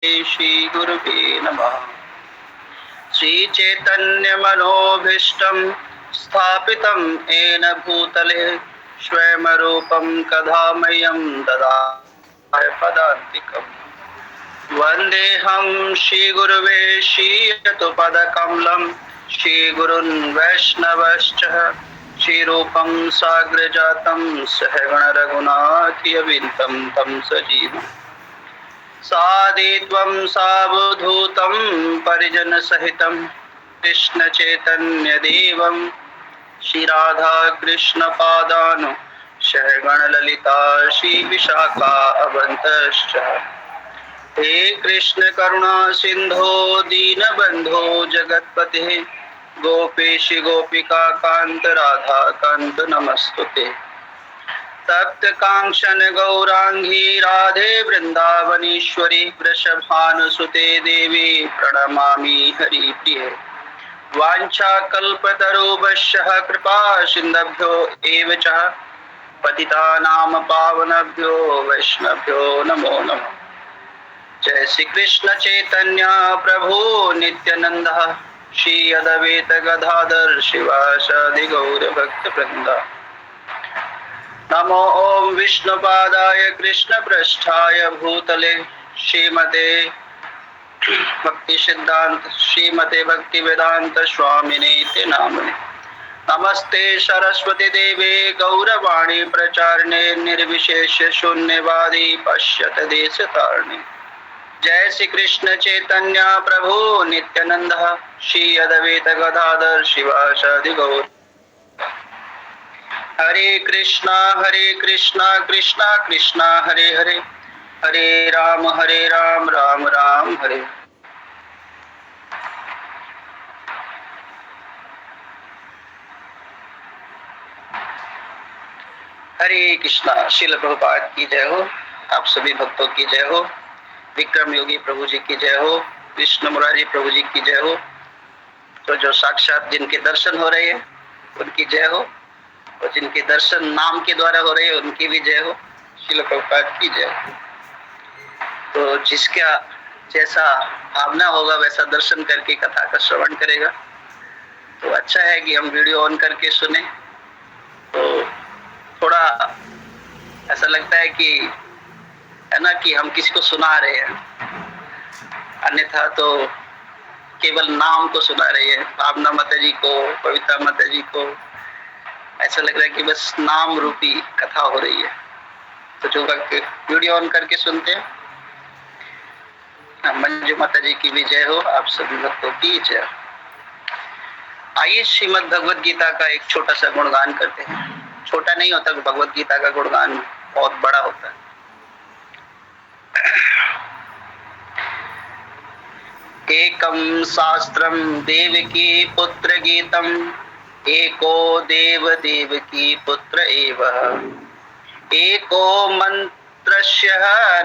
श्री गुरुवे नमः। श्री चैतन्य मनोभीष्टं स्थापितं येन भूतले स्वयं रूपं कदामह्यं ददाति पदान्तिकम्। वन्देऽहं श्रीगुरुवे श्रीयतुपदकमलं श्रीगुरुन् वैष्णवश्च श्रीरूपं साग्रजातं सहगण रघुनाथयविन्तं तं सजीवम् सादित्वं सावधूतं परिजनसहितं कृष्ण चैतन्य देवं श्रीराधा कृष्ण पादानु सहगण ललिता श्री विशाखा अवन्तश्च। हे कृष्ण करुणा सिंधो दीनबंधो जगत्पते गोपेश गोपिका कांत राधा कांत नमस्तुते। तप्त कांचन गौरांगी राधे वृंदावनेश्वरी वृषभानुसुते देवी प्रणमामि हरिप्रिये। वाञ्छाकल्पतरुभ्यश्च कृपा सिन्धुभ्यो एव च पतितानां पावनेभ्यो वैष्णवेभ्यो नमो नमः। जय श्री कृष्ण चैतन्य प्रभु नित्यानंद श्री अद्वैत गदाधर शिवासादि गौर भक्त वृंद। नमो ओम विष्णुपादाय कृष्ण पृष्ठाय भूतले श्रीमते भक्ति सिद्धांत श्रीमते भक्ति वेदांत स्वामिने ते नामने। नमस्ते सरस्वती देवे गौरवाणी प्रचारणे निर्विशेष शून्यवादी पश्यत देशतारिणे। जय श्री कृष्ण चैतन्य प्रभु नित्यानंद श्री अद्वैत गदाधर शिवासादि गौर। हरे कृष्णा कृष्णा कृष्णा हरे हरे हरे राम राम राम हरे। हरे कृष्णा। श्रील प्रभुपाद की जय हो। आप सभी भक्तों की जय हो। विक्रम योगी प्रभु जी की जय हो। कृष्ण मुरारी प्रभु जी की जय हो। तो जो साक्षात जिनके दर्शन हो रहे हैं उनकी जय हो, और जिनके दर्शन नाम के द्वारा हो रहे हैं उनकी भी जय हो। श्रील प्रभुपाद की जय हो। तो जिसका जैसा भावना होगा वैसा दर्शन करके कथा का श्रवण करेगा। तो अच्छा है कि हम वीडियो ऑन करके सुने, तो थोड़ा ऐसा लगता है कि है ना कि हम किसी को सुना रहे हैं, अन्यथा तो केवल नाम को सुना रहे हैं। भावना माता जी को, कविता माता जी को ऐसा लग रहा है कि बस नाम रूपी कथा हो रही है। तो जो वीडियो ऑन करके सुनते हैं, मंजू माता जी की भी जय हो। आप सभी भक्तों की जय हो। आइए श्रीमद् भगवद गीता का एक छोटा सा गुणगान करते हैं। छोटा नहीं होता, भगवद गीता का गुणगान बहुत बड़ा होता है। एकम शास्त्रम देवकी पुत्र गीतम एको देव देवकी पुत्र एव एको मंत्रस्य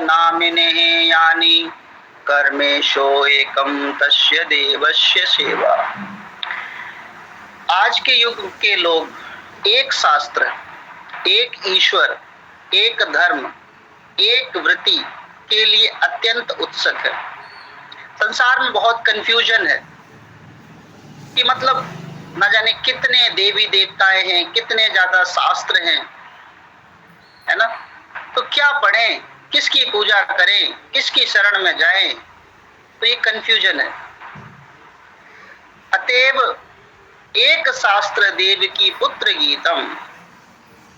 नामिने यानि कर्मेशो एकम तस्य देवस्य सेवा। आज के युग के लोग एक शास्त्र, एक ईश्वर, एक धर्म, एक वृत्ति के लिए अत्यंत उत्सुक है। संसार में बहुत कंफ्यूजन है कि मतलब न जाने कितने देवी देवताएं हैं, कितने ज्यादा शास्त्र हैं, है ना। तो क्या पढ़ें, किसकी पूजा करें, किसकी शरण में जाएं, तो ये कंफ्यूजन है। अतएव एक शास्त्र देव की पुत्र गीतम,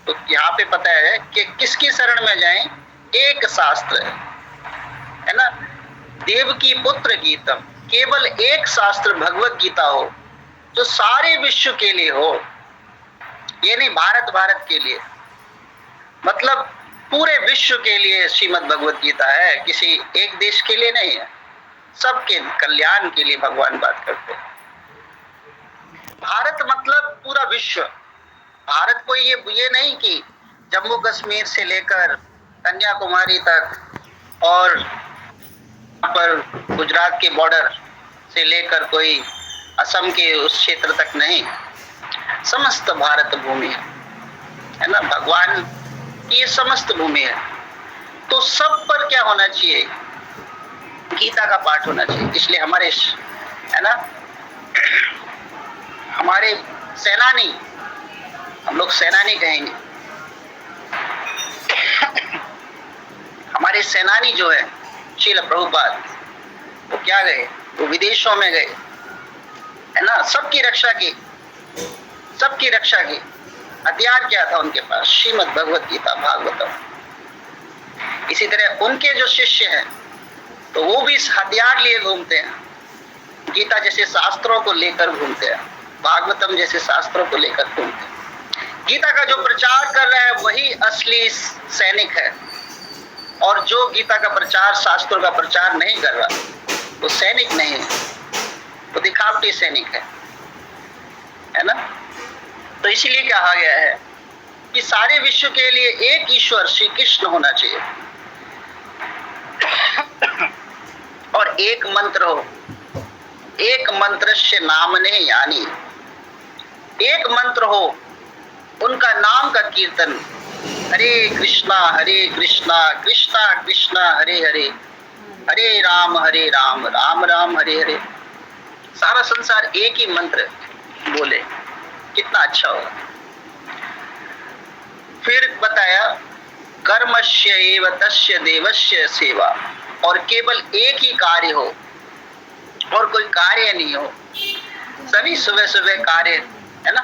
तो यहाँ पे पता है कि किसकी शरण में जाएं। एक शास्त्र है ना, देव की पुत्र गीतम, केवल एक शास्त्र भगवत गीता हो जो सारे विश्व के लिए हो। ये नहीं भारत के लिए, मतलब पूरे विश्व के लिए श्रीमद् भगवत गीता है, किसी एक देश के लिए नहीं है। सबके कल्याण के लिए भगवान बात करते हैं। भारत मतलब पूरा विश्व। भारत को ये नहीं कि जम्मू कश्मीर से लेकर कन्याकुमारी तक और पर गुजरात के बॉर्डर से लेकर कोई असम के उस क्षेत्र तक नहीं, समस्त भारत भूमि है ना, भगवान की ये समस्त भूमि है। तो सब पर क्या होना चाहिए, गीता का पाठ होना चाहिए। इसलिए हमारे है ना, हमारे सेनानी, हम लोग सेनानी कहेंगे, हमारे सेनानी जो है श्रील प्रभुपाद, वो क्या गए, वो विदेशों में गए, है ना, सबकी रक्षा की, सबकी रक्षा की। हथियार क्या था उनके पास? श्रीमद् भगवत गीता, भागवतम। इसी तरह उनके जो शिष्य हैं तो वो भी हथियार लिए घूमते हैं, गीता जैसे शास्त्रों को लेकर घूमते हैं, भागवतम जैसे शास्त्रों को लेकर घूमते हैं। गीता का जो प्रचार कर रहा है वही असली सैनिक है, और जो गीता का प्रचार, शास्त्रों का प्रचार नहीं कर रहा वो सैनिक नहीं है, वो दिखावटी सैनिक है ना। तो इसीलिए कहा गया है कि सारे विश्व के लिए एक ईश्वर श्री कृष्ण होना चाहिए, और एक मंत्र हो, एक मंत्र से नामने, यानी एक मंत्र हो, उनका नाम का कीर्तन, हरे कृष्णा कृष्णा कृष्णा हरे हरे, हरे राम राम राम हरे हरे। सारा संसार एक ही मंत्र बोले, कितना अच्छा होगा। फिर बताया कर्मस्य एव तस्य देवस्य सेवा, और केवल एक ही कार्य हो और कोई कार्य नहीं हो, सभी सुबह सुबह कार्य है ना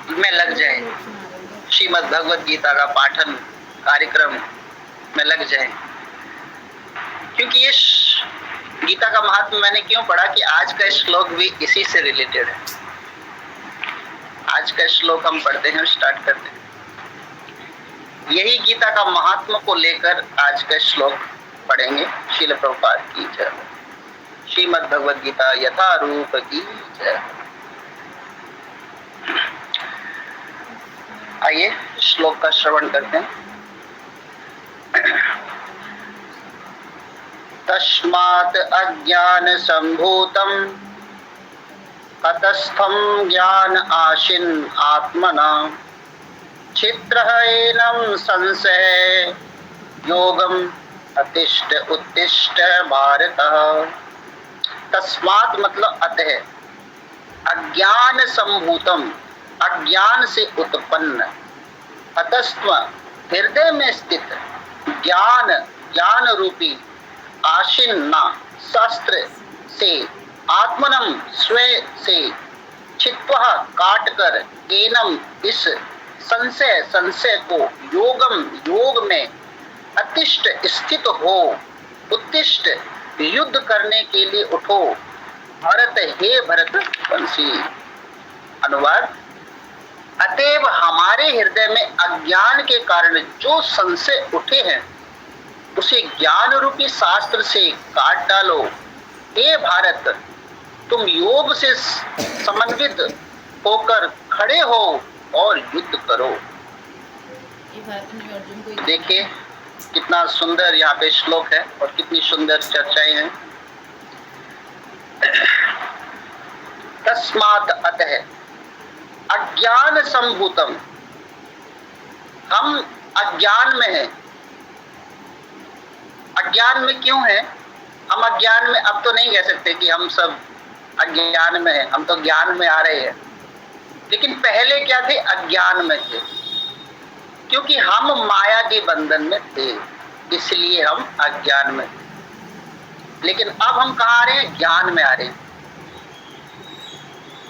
में लग जाए, श्रीमद् भगवत गीता का पाठन कार्यक्रम में लग जाए। क्योंकि ये गीता का महात्मा मैंने क्यों पढ़ा कि आज का श्लोक भी इसी से रिलेटेड है। आज का श्लोक हम पढ़ते हैं, स्टार्ट करते हैं, यही गीता का महात्मा को लेकर आज का श्लोक पढ़ेंगे। श्रील प्रभुपाद की जय, श्रीमद् भगवत गीता यथा रूप की जय। आइए श्लोक का श्रवण करते हैं। तस्मात् अज्ञान संभूतम ततस्थं ज्ञान आशिन आत्मना छित्रहैनं संशय योगम अतिष्ठ उत्तिष्ठ भारत। तस्मात् मतलब अतः, अज्ञान संभूतम, अज्ञान से उत्पन्न, अतस्त्व हृदय में स्थित, ज्ञान, ज्ञान रूपी, आशिन्ना शस्त्र से, आत्मनम स्वयं से, छित्वा काट कर, एनम इस, संशय संशय को, योगम योग में, अतिष्ठ स्थित हो, उत्तिष्ठ युद्ध करने के लिए उठो, भरत हे भरत वंशी। अनुवाद, अतएव हमारे हृदय में अज्ञान के कारण जो संशय उठे हैं उसे ज्ञान रूपी शास्त्र से काट डालो। हे भारत, तुम योग से समन्वित होकर खड़े हो और युद्ध करो। देखिए कितना सुंदर यहाँ पे श्लोक है और कितनी सुंदर चर्चाएं हैं। तस्मात् अतः अज्ञान संभूतम, हम अज्ञान में हैं। अज्ञान में क्यों है? हम अज्ञान में अब तो नहीं कह सकते कि हम सब अज्ञान में हैं, हम तो ज्ञान में आ रहे हैं। लेकिन पहले क्या थे? अज्ञान में थे, क्योंकि हम माया के बंधन में थे, इसलिए हम अज्ञान में थे। लेकिन अब हम कहाँ आ रहे हैं? ज्ञान में आ रहे हैं।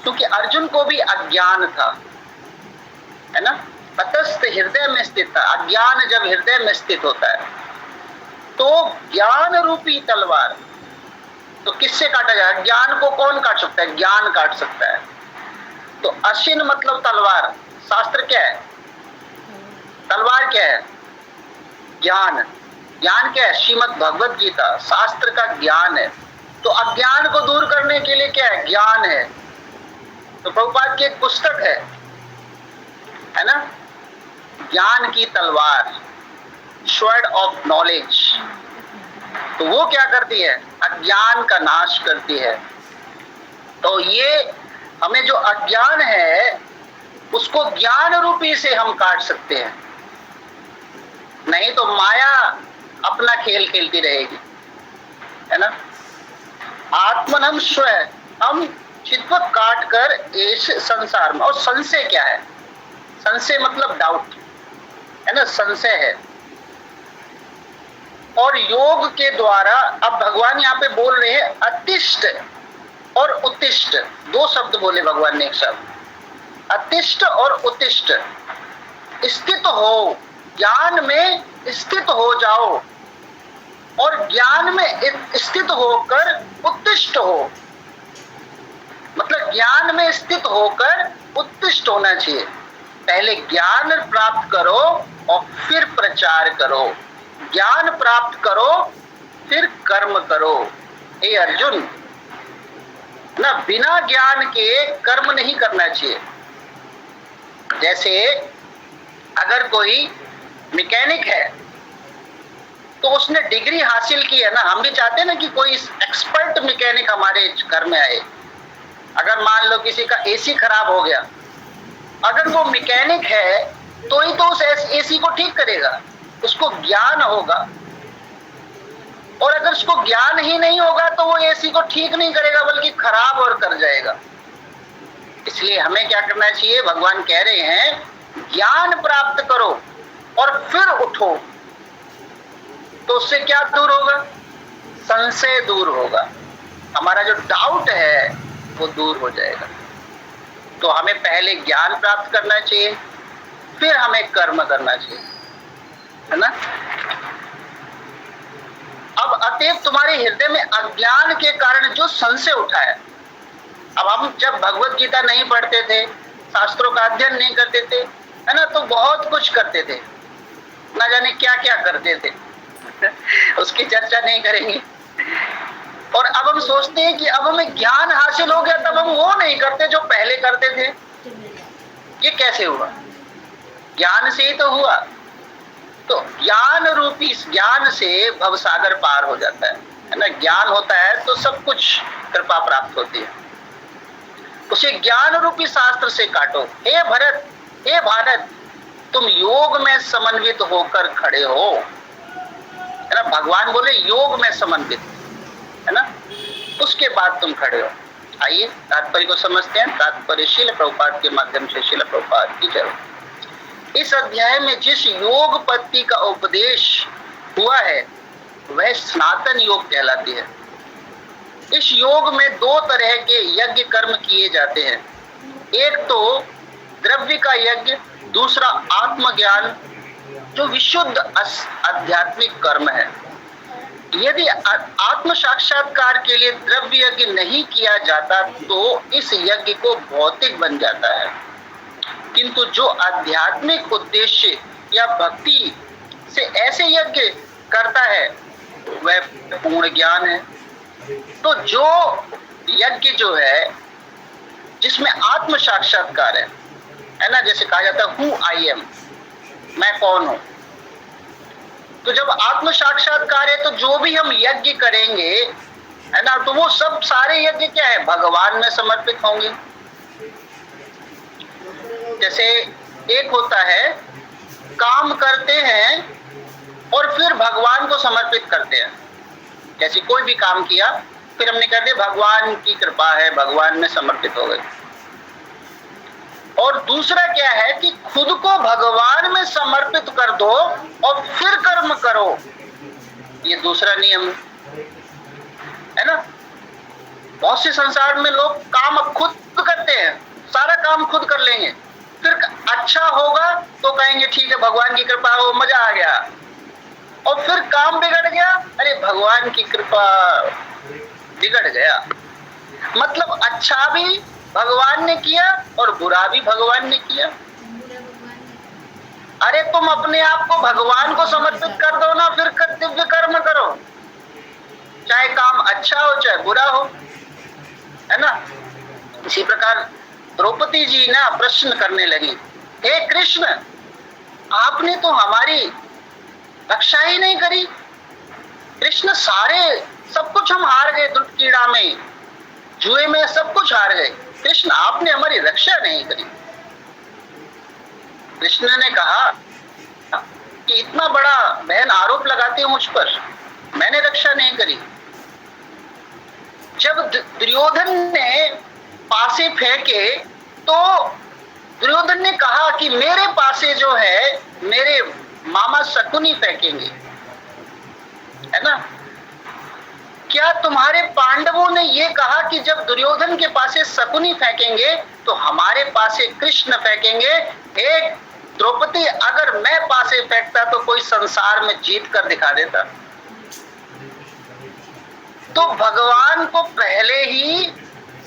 क्योंकि अर्जुन को भी अज्ञान था, है ना, तटस्थ हृदय में स्थित था। अज्ञान जब हृदय में स्थित होता है तो ज्ञान रूपी तलवार, तो किससे काटा जाए? ज्ञान को कौन काट सकता है? ज्ञान काट सकता है। तो अशिन मतलब तलवार। शास्त्र क्या है? तलवार क्या है? ज्ञान। ज्ञान क्या है? श्रीमद् भगवत गीता शास्त्र का ज्ञान है। तो अज्ञान को दूर करने के लिए क्या है? ज्ञान है। तो प्रभुपाद की एक पुस्तक है ना, ज्ञान की तलवार, स्वॉर्ड ऑफ नॉलेज। तो वो क्या करती है? अज्ञान का नाश करती है। तो ये हमें जो अज्ञान है उसको ज्ञान रूपी से हम काट सकते हैं, नहीं तो माया अपना खेल खेलती रहेगी। है ना। आत्मनम स्व, हम चित्त काट कर इस संसार में, और संशय क्या है? संशय मतलब डाउट, है ना, संशय है। और योग के द्वारा अब भगवान यहाँ पे बोल रहे हैं अतिष्ठ और उत्तिष्ठ, दो शब्द बोले भगवान ने एक शब्द, अतिष्ठ और उत्तिष्ठ। स्थित हो, ज्ञान में स्थित हो जाओ, और ज्ञान में स्थित होकर उत्तिष्ठ हो, मतलब ज्ञान में स्थित होकर उत्तिष्ठ होना चाहिए। पहले ज्ञान प्राप्त करो और फिर प्रचार करो, ज्ञान प्राप्त करो फिर कर्म करो। हे अर्जुन, ना बिना ज्ञान के कर्म नहीं करना चाहिए। जैसे अगर कोई मैकेनिक है तो उसने डिग्री हासिल की है ना, हम भी चाहते हैं ना कि कोई एक्सपर्ट मैकेनिक हमारे घर में आए। अगर मान लो किसी का एसी खराब हो गया, अगर वो मैकेनिक है तो ही तो उस एसी को ठीक करेगा, उसको ज्ञान होगा। और अगर उसको ज्ञान ही नहीं होगा तो वो एसी को ठीक नहीं करेगा बल्कि खराब और कर जाएगा। इसलिए हमें क्या करना चाहिए? भगवान कह रहे हैं ज्ञान प्राप्त करो और फिर उठो, तो उससे क्या दूर होगा? संशय दूर होगा, हमारा जो डाउट है वो दूर हो जाएगा। तो हमें पहले ज्ञान प्राप्त करना चाहिए, फिर हमें कर्म करना चाहिए, है ना। अब अतएव तुम्हारे हृदय में अज्ञान के कारण जो संशय उठा है, अब हम जब भगवत गीता नहीं पढ़ते थे, शास्त्रों का अध्ययन नहीं करते थे, है ना, तो बहुत कुछ करते थे, ना जाने क्या क्या करते थे उसकी चर्चा नहीं करेंगे। और अब हम सोचते हैं कि अब हमें ज्ञान हासिल हो गया, तब हम वो नहीं करते जो पहले करते थे। ये कैसे हुआ? ज्ञान से ही तो हुआ। तो ज्ञान रूपी ज्ञान से भवसागर पार हो जाता है ना। ज्ञान होता है तो सब कुछ कृपा प्राप्त होती है। उसे ज्ञान रूपी शास्त्र से काटो। हे भरत, हे भारत, तुम योग में समन्वित होकर खड़े हो, है ना। भगवान बोले योग में समन्वित, है ना, उसके बाद तुम खड़े हो। आइए तात्पर्य को समझते हैं। तात्पर्य शील प्रभुपाद के माध्यम से शील प्रभुपाद की जय। इस अध्याय में जिस योग पद्धति का उपदेश हुआ है वह सनातन योग कहलाती है। इस योग में दो तरह के यज्ञ कर्म किए जाते हैं, एक तो द्रव्य का यज्ञ, दूसरा आत्मज्ञान जो विशुद्ध आध्यात्मिक कर्म है। यदि आत्म साक्षात्कार के लिए द्रव्य यज्ञ नहीं किया जाता तो इस यज्ञ को भौतिक बन जाता है, किंतु जो आध्यात्मिक उद्देश्य या भक्ति से ऐसे यज्ञ करता है वह पूर्ण ज्ञान है। तो जो यज्ञ जो है जिसमें आत्म साक्षात्कार है ना, जैसे कहा जाता है हु आई एम, मैं कौन हूं। तो जब आत्म साक्षात्कार है तो जो भी हम यज्ञ करेंगे, है ना, तो वो सब सारे यज्ञ क्या है? भगवान में समर्पित होंगे। जैसे एक होता है काम करते हैं और फिर भगवान को समर्पित करते हैं। जैसे कोई भी काम किया फिर हमने कह दिया भगवान की कृपा है, भगवान में समर्पित हो गए। और दूसरा क्या है कि खुद को भगवान में समर्पित कर दो और फिर कर्म करो, ये दूसरा नियम है ना। बहुत से संसार में लोग काम अब खुद करते हैं, सारा काम खुद कर लेंगे, फिर अच्छा होगा तो कहेंगे ठीक है भगवान की कृपा हो, मजा आ गया, और फिर काम बिगड़ गया, अरे भगवान की कृपा, बिगड़ गया। मतलब अच्छा भी भगवान ने किया और बुरा भी भगवान ने किया। अरे तुम अपने आप को भगवान को समर्पित कर दो ना, फिर दिव्य कर्म करो, चाहे काम अच्छा हो चाहे बुरा हो, है ना। इसी प्रकार द्रौपदी जी ना प्रश्न करने लगी, हे कृष्ण, आपने तो हमारी रक्षा ही नहीं करी। कृष्ण, सारे सब कुछ हम हार गए, दुर्क्रीड़ा में, जुए में, सब कुछ हार गए। कृष्ण, आपने हमारी रक्षा नहीं करी। कृष्ण ने कहा कि इतना बड़ा बहन आरोप लगाती है मुझ पर, मैंने रक्षा नहीं करी। जब दुर्योधन ने पासे फेंके तो दुर्योधन ने कहा कि मेरे पासे जो है मेरे मामा शकुनी फेंकेंगे, है ना। क्या तुम्हारे पांडवों ने ये कहा कि जब दुर्योधन के पासे शकुनी फेंकेंगे तो हमारे पासे कृष्ण फेंकेंगे? एक द्रौपदी अगर मैं पासे फेंकता तो कोई संसार में जीत कर दिखा देता। तो भगवान को पहले ही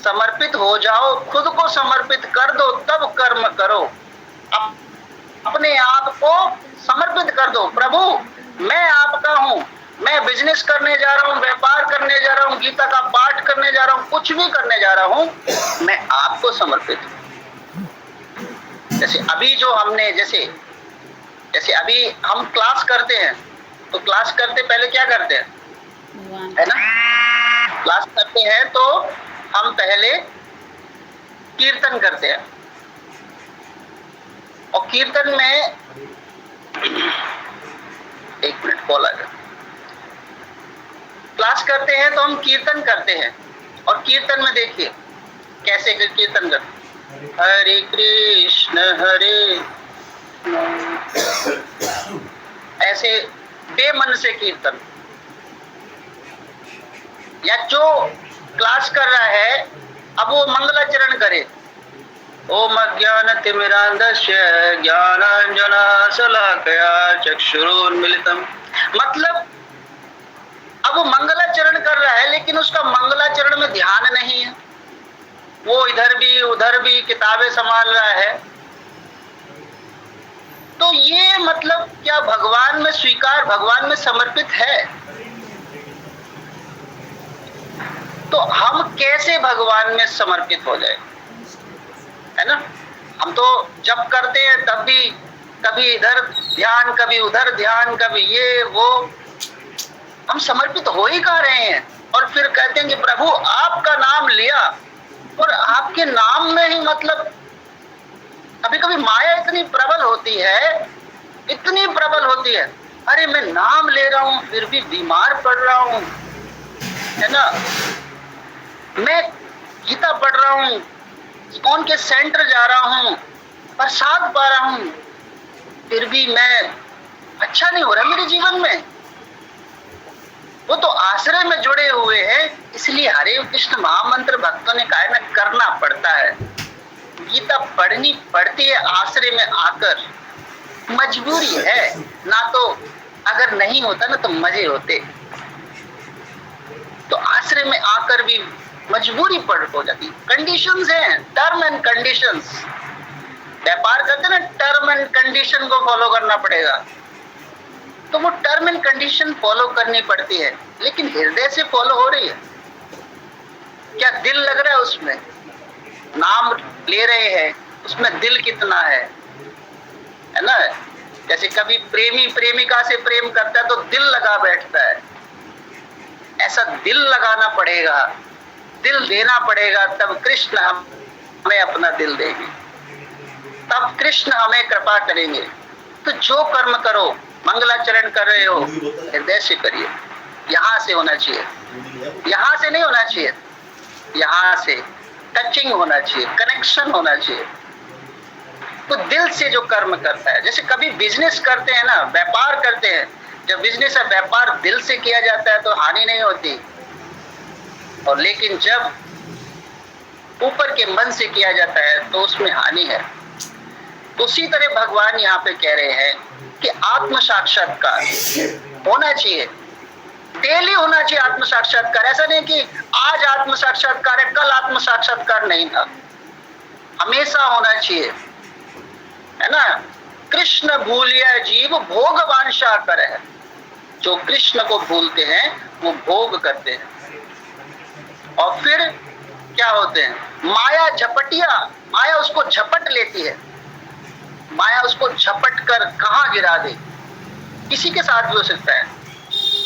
समर्पित हो जाओ, खुद को समर्पित कर दो, तब कर्म करो। अपने आप को समर्पित कर दो, प्रभु मैं आपका हूं, मैं बिजनेस करने जा रहा हूं, व्यापार करने जा रहा हूं, गीता का पाठ करने जा रहा हूं, कुछ भी करने जा रहा हूं, मैं आपको समर्पित हूं। जैसे अभी जो हमने जैसे अभी हम क्लास करते हैं तो क्लास करते पहले क्या करते हैं, है ना, क्लास करते हैं तो हम पहले कीर्तन करते हैं, और कीर्तन में एक मिनट कॉल आ गया। क्लास करते हैं तो हम कीर्तन करते हैं, और कीर्तन में देखिए कैसे कीर्तन करते, हरे कृष्ण हरे, ऐसे बेमन से कीर्तन। या जो क्लास कर रहा है अब वो मंगलाचरण करे, ओम अज्ञानतिमिरान्धस्य ज्ञानाञ्जनशलाकया चक्षुरुन्मीलितम्, मतलब अब वो मंगलाचरण कर रहा है लेकिन उसका मंगलाचरण में ध्यान नहीं है, वो इधर भी उधर भी किताबें संभाल रहा है। तो ये मतलब क्या भगवान में स्वीकार, भगवान में समर्पित है? तो हम कैसे भगवान में समर्पित हो जाए, है ना। हम तो जब करते हैं तब भी कभी इधर ध्यान, कभी उधर ध्यान, कभी ये वो, हम समर्पित हो ही कहाँ रहे हैं। और फिर कहते हैं कि प्रभु आपका नाम लिया, और आपके नाम में ही मतलब कभी कभी माया इतनी प्रबल होती है, इतनी प्रबल होती है, अरे मैं नाम ले रहा हूं फिर भी बीमार पड़ रहा हूं, है ना, मैं गीता पढ़ रहा हूं, कौन के सेंटर जा रहा हूं, प्रसाद पा रहा हूं, फिर भी मैं अच्छा नहीं हो रहा मेरे जीवन में। वो तो आश्रय में जुड़े हुए हैं, इसलिए हरे कृष्ण महामंत्र भक्तों ने कहा ना करना पड़ता है, गीता पढ़नी पड़ती है आश्रय में आकर, मजबूरी है। ना तो अगर नहीं होता ना तो मजे होते, तो आश्रय में आकर भी मजबूरी पड़ हो जाती, कंडीशंस हैं, टर्म एंड कंडीशंस। व्यापार करते ना, टर्म एंड कंडीशन को फॉलो करना पड़ेगा, तो वो टर्म एंड कंडीशन फॉलो करनी पड़ती है, लेकिन हृदय से फॉलो हो रही है क्या? दिल लग रहा है उसमें, नाम ले रहे हैं उसमें दिल कितना है ना। जैसे कभी प्रेमी प्रेमिका से प्रेम करता है तो दिल लगा बैठता है, ऐसा दिल लगाना पड़ेगा, दिल देना पड़ेगा, तब कृष्ण हमें अपना दिल देंगे, तब कृष्ण हमें कृपा करेंगे। तो जो कर्म करो, मंगलाचरण कर रहे हो हृदय से करिए, यहां से होना चाहिए, यहां से नहीं होना चाहिए, यहां से टचिंग होना चाहिए, कनेक्शन होना चाहिए। तो दिल से जो कर्म करता है, जैसे कभी बिजनेस करते हैं ना, व्यापार करते हैं, जब बिजनेस या व्यापार दिल से किया जाता है तो हानि नहीं होती, और लेकिन जब ऊपर के मन से किया जाता है तो उसमें हानि है। उसी तरह भगवान यहाँ पे कह रहे हैं कि आत्म साक्षात्कार होना चाहिए, डेली होना चाहिए आत्म साक्षात्कार। ऐसा नहीं कि आज आत्म साक्षात्कार है, कल आत्म साक्षात्कार नहीं था, हमेशा होना चाहिए, है ना। कृष्ण भूलिया जीव भोग वांछा करे, जो कृष्ण को भूलते हैं वो भोग करते हैं, और फिर क्या होते हैं, माया झपटिया, माया उसको झपट लेती है, माया उसको झपट कर कहां गिरा दे। किसी के साथ भी हो सकता है,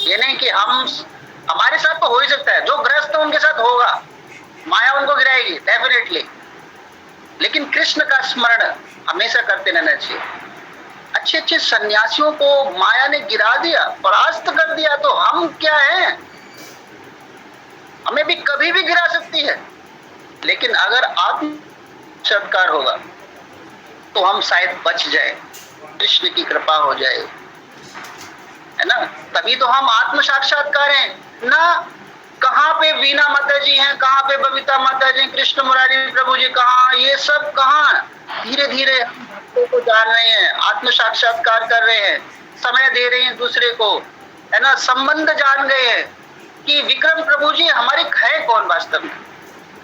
ये नहीं कि हमारे साथ तो हो ही सकता है, जो ग्रस्त उनके साथ होगा, माया उनको गिराएगी डेफिनेटली, लेकिन कृष्ण का स्मरण हमेशा करते रहना चाहिए। अच्छे अच्छे सन्यासियों को माया ने गिरा दिया, परास्त कर दिया, तो हम क्या हैं, हमें भी कभी कभी भी गिरा सकती है, लेकिन अगर आत्म साक्षात्कार होगा तो हम शायद बच जाए, कृष्ण की कृपा हो जाए, है ना। तभी तो हम आत्म साक्षात्कार हैं ना। कहाँ पे वीणा माता जी हैं, कहाँ पे बबीता माता जी, कृष्ण मुरारी प्रभु जी कहाँ, ये सब कहाँ। धीरे धीरे हम भक्तों को जान रहे हैं, आत्म साक्षात्कार कर रहे हैं, समय दे रहे हैं दूसरे को, है ना। संबंध जान गए हैं कि विक्रम प्रभु जी हमारे है कौन वास्तव में।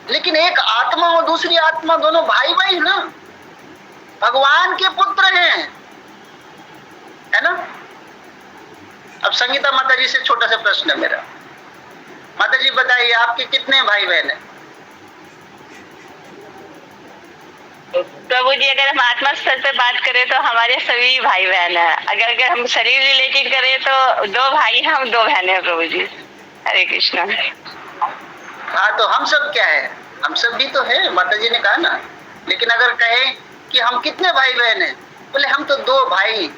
लेकिन एक आत्मा और दूसरी आत्मा दोनों भाई भाई ना, भगवान के पुत्र हैं, है ना। अब संगीता माता जी से छोटा सा प्रश्न है मेरा। माता जी बताइए, आपके कितने भाई बहन हैं? प्रभु जी, अगर हम आत्मा स्तर पे बात करें तो हमारे सभी भाई बहन हैं। अगर हम शरीर रिलेटेड करें तो 2 भाई हैं, हम 2 बहनें हैं प्रभु जी। हरे कृष्णा। हाँ, तो हम सब क्या है? हम सब भी तो है, माता जी ने कहा ना। लेकिन अगर कहें कि हम कितने भाई बहन हैं, बोले हम तो 2 भाई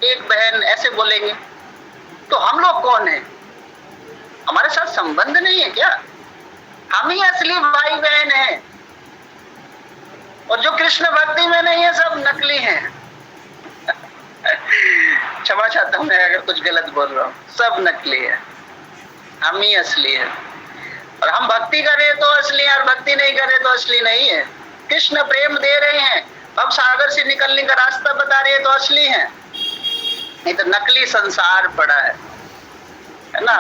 1 बहन, ऐसे बोलेंगे। तो हम लोग कौन है? हमारे साथ संबंध नहीं है क्या? हम ही असली भाई बहन हैं। और जो कृष्ण भक्ति में नहीं है सब नकली हैं। क्षमा चाहता हूं मैं अगर कुछ गलत बोल रहा हूं, सब नकली है, हम ही असली है। और हम भक्ति करें तो असली है, और भक्ति नहीं करें तो असली नहीं है। कृष्ण प्रेम दे रहे हैं, अब सागर से निकलने का रास्ता बता रहे हैं तो असली है, नहीं तो नकली संसार पड़ा है ना।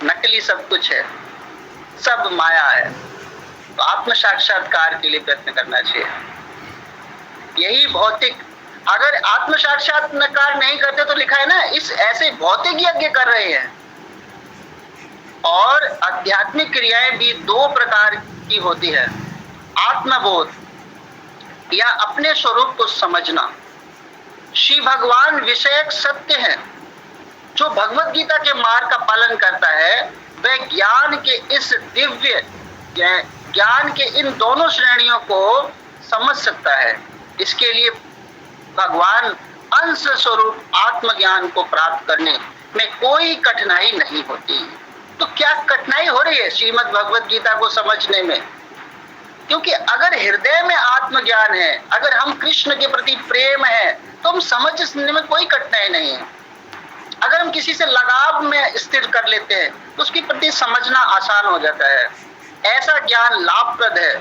नकली सब कुछ है, सब माया है। तो आत्म साक्षात्कार के लिए प्रयत्न करना चाहिए। यही भौतिक, अगर आत्म साक्षात्कार नहीं करते तो लिखा है ना, इस ऐसे भौतिक यज्ञ कर रहे हैं। और आध्यात्मिक क्रियाएं भी 2 प्रकार की होती है, आत्मबोध या अपने स्वरूप को समझना। श्री भगवान विषयक सत्य है। जो भगवत गीता के मार्ग का पालन करता है वह ज्ञान के इस दिव्य ज्ञान के इन दोनों श्रेणियों को समझ सकता है। इसके लिए भगवान अंश स्वरूप आत्मज्ञान को प्राप्त करने में कोई कठिनाई नहीं होती। तो क्या कठिनाई हो रही है श्रीमद् भगवत गीता को समझने में? क्योंकि अगर हृदय में आत्मज्ञान है, अगर हम कृष्ण के प्रति प्रेम है, तो हम समझने में कोई कठिनाई नहीं है। अगर हम किसी से लगाव में स्थिर कर लेते हैं तो उसके प्रति समझना आसान हो जाता है। ऐसा ज्ञान लाभप्रद है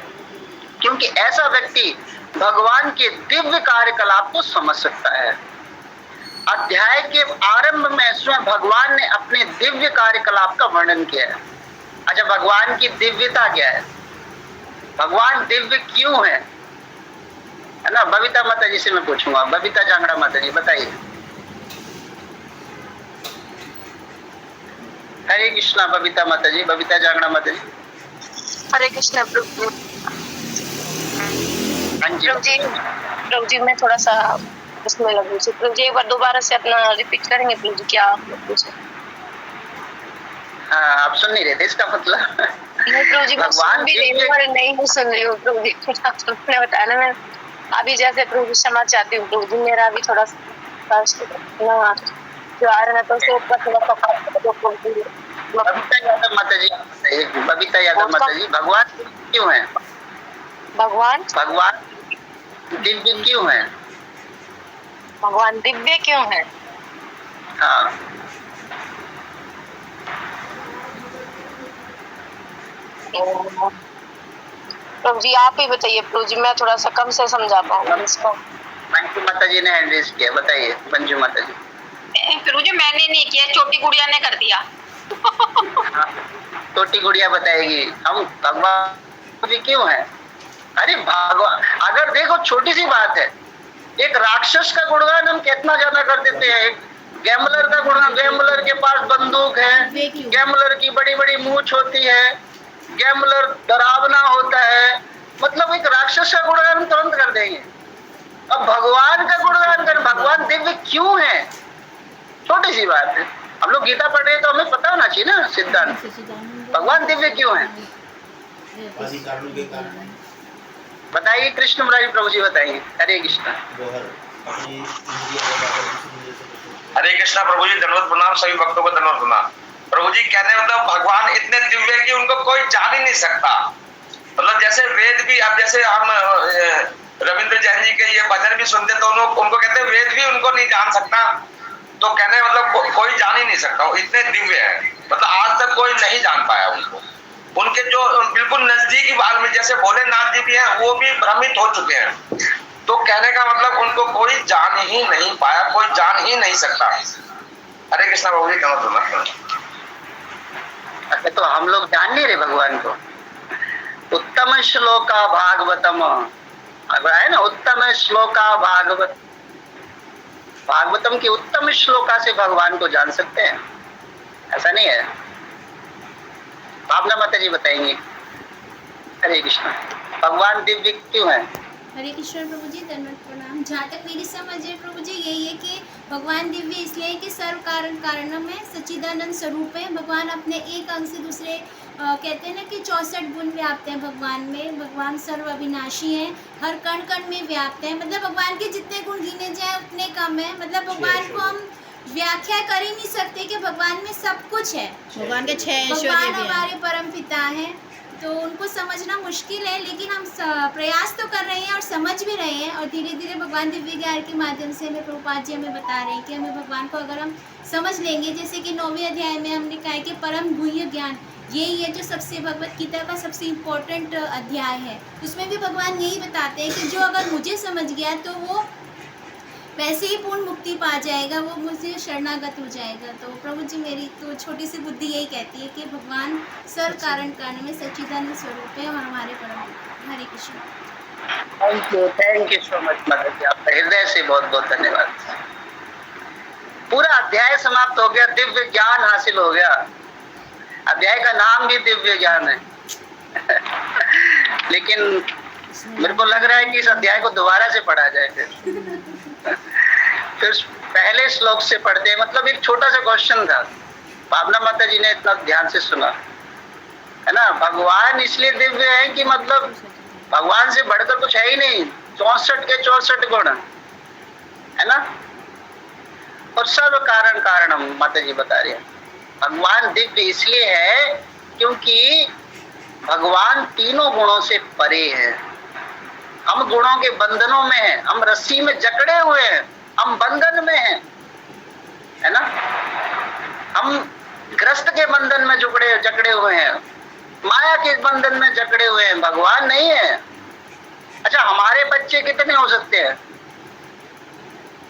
क्योंकि ऐसा व्यक्ति भगवान के दिव्य कार्यकलाप को समझ सकता है। अध्याय के आरंभ में स्वयं भगवान ने अपने दिव्य कार्यकलाप का वर्णन किया है। अच्छा, भगवान की दिव्यता क्या है? भगवान दिव्य क्यों है ना? बबीता माता जी से मैं पूछूंगा। बबीता जांगड़ा माता जी बताइए। हरे कृष्णा बबीता माता जी, बबीता जांगड़ा माता जी। हरे कृष्णा प्रभु। प्रभु जी मैं थोड़ा सा उसमें लगूं। प्रभु जी एक बार दोबारा से अपना रिपीट करेंगे प्रभु जी, क्या आप पूछे? हाँ, आप सुन नहीं रहे थे इसका मतलब? नहीं प्रभु जी, भगवान भी नहीं सुन रही हूँ प्रभु जी। आपने बताया ना, मैं अभी जैसे प्रभु जी क्षमा चाहती हूँ प्रभु जी, मेरा अभी थोड़ा जो आ रहा है तो बबीता यादव माता जी, बबीता यादव माता जी, भगवान क्यों है? भगवान दिव्य क्यों है? भगवान दिव्य क्यों है? हाँ, प्रभु जी आप ही बताइए प्रभु जी, मैं थोड़ा सा कम से समझा पाऊंगा इसको। मंजू माता जी ने हैंड रेज किया, बताइए मंजू माता जी। प्रभु जी मैंने नहीं किया, छोटी गुड़िया ने कर दिया। हाँ, छोटी गुड़िया बताएगी हम भगवान भी क्यों है। अरे भगवान, अगर देखो छोटी सी बात है, एक राक्षस का गुणगान हम कितना ज्यादा कर देते हैं। गैम्बलर का गुणगान, गैम्बलर के पास बंदूक है, गैम्बलर की बड़ी बड़ी मूंछ होती है, गैम्बलर डरावना होता है, मतलब एक राक्षस का गुणगान तुरंत कर देंगे। अब भगवान का गुणगान कर, भगवान दिव्य क्यों है? छोटी सी बात है। हम लोग गीता पढ़ रहे हैं तो हमें पता होना चाहिए ना सिद्धांत। भगवान दिव्य क्यों है बताइए। कृष्ण मुरारी प्रभु जी बताइए। हरे कृष्णा। हरे कृष्णा प्रभु जी, दंडवत प्रणाम, सभी भक्तों को दंडवत प्रणाम। प्रभु जी कहने मतलब भगवान इतने दिव्य कि उनको कोई जान ही नहीं सकता। मतलब जैसे वेद भी, अब जैसे हम रविंद्र जैन जी के ये भजन भी सुनते तो उनको कहते हैं वेद भी उनको नहीं जान सकता। तो कहने मतलब कोई जान ही नहीं सकता, वो इतने दिव्य है। मतलब आज तक कोई नहीं जान पाया उनको। उनके जो बिल्कुल नजदीकी बाल में जैसे भोलेनाथ जी भी हैं, वो भी भ्रमित हो चुके हैं। तो कहने का मतलब उनको कोई जान ही नहीं पाया, कोई जान ही नहीं सकता। हरे कृष्णा प्रभु जी, कहना। अच्छा, तो हम लोग जान नहीं रहे भगवान को। उत्तम श्लोका भागवतम है ना, उत्तम श्लोका भागवत, भागवतम की उत्तम श्लोका से भगवान को जान सकते हैं, ऐसा नहीं है। भावना माता जी बताएंगे। हरे कृष्ण। भगवान दिव्य क्यों है? हरे कृष्ण प्रभु जी, धन्यवाद प्रणाम। जहाँ तक मेरी समझ है प्रभु जी, यही है कि भगवान दिव्य इसलिए है कि सर्व कारण कारणम है, सच्चिदानंद स्वरूप है। भगवान अपने एक अंग से दूसरे कहते हैं ना कि 64 गुण व्याप्त हैं भगवान में। भगवान सर्व अविनाशी हैं, हर कण कण में व्याप्त हैं। मतलब भगवान के जितने गुण गिने जाए उतने कम है। मतलब भगवान को हम व्याख्या कर ही नहीं सकते कि भगवान में सब कुछ है। भगवान के 6 ऐश्वर्य भगवान भी हैं। हमारे परम पिता हैं, तो उनको समझना मुश्किल है, लेकिन हम प्रयास तो कर रहे हैं और समझ भी रहे हैं। और धीरे धीरे भगवान दिव्य ज्ञान के माध्यम से हमें प्रभुपाद जी हमें बता रहे हैं कि हमें भगवान को अगर हम समझ लेंगे, जैसे कि 9वें अध्याय में हमने कहा है कि परम गुह्य ज्ञान यही है जो सबसे भगवत गीता का सबसे इम्पोर्टेंट अध्याय है। उसमें भी भगवान यही बताते हैं कि जो अगर मुझे समझ गया तो वो वैसे ही पूर्ण मुक्ति पा जाएगा, वो मुझे शरणागत हो जाएगा। तो प्रभु जी मेरी तो छोटी सी बुद्धि यही कहती है कि भगवान सर्व कारण कारण में सच्चिदानंद स्वरूप है और हमारे परम पिता। Hare Krishna. Thank you so much माता जी, आपका हृदय से बहुत बहुत धन्यवाद। पूरा अध्याय समाप्त हो गया, दिव्य ज्ञान हासिल हो गया। अध्याय का नाम भी दिव्य ज्ञान है लेकिन मेरे को लग रहा है कि इस अध्याय को दोबारा से पढ़ा जाए। फिर पहले श्लोक से पढ़ते हैं। मतलब एक छोटा सा क्वेश्चन था, भावना माता जी ने इतना ध्यान से सुना है ना। भगवान इसलिए दिव्य है कि मतलब भगवान से बढ़कर कुछ है ही नहीं। 64 के 64 गुण है ना। और सर्व कारण कारणम माता जी बता रही है। भगवान दिव्य इसलिए है क्योंकि भगवान तीनों गुणों से परे है। हम गुणों के बंधनों में हैं, हम रस्सी में जकड़े हुए हैं, हम बंधन में हैं, है ना। हम ग्रस्त के बंधन में जकड़े हुए हैं, माया के बंधन में जकड़े हुए हैं, भगवान नहीं है। अच्छा, हमारे बच्चे कितने हो सकते हैं?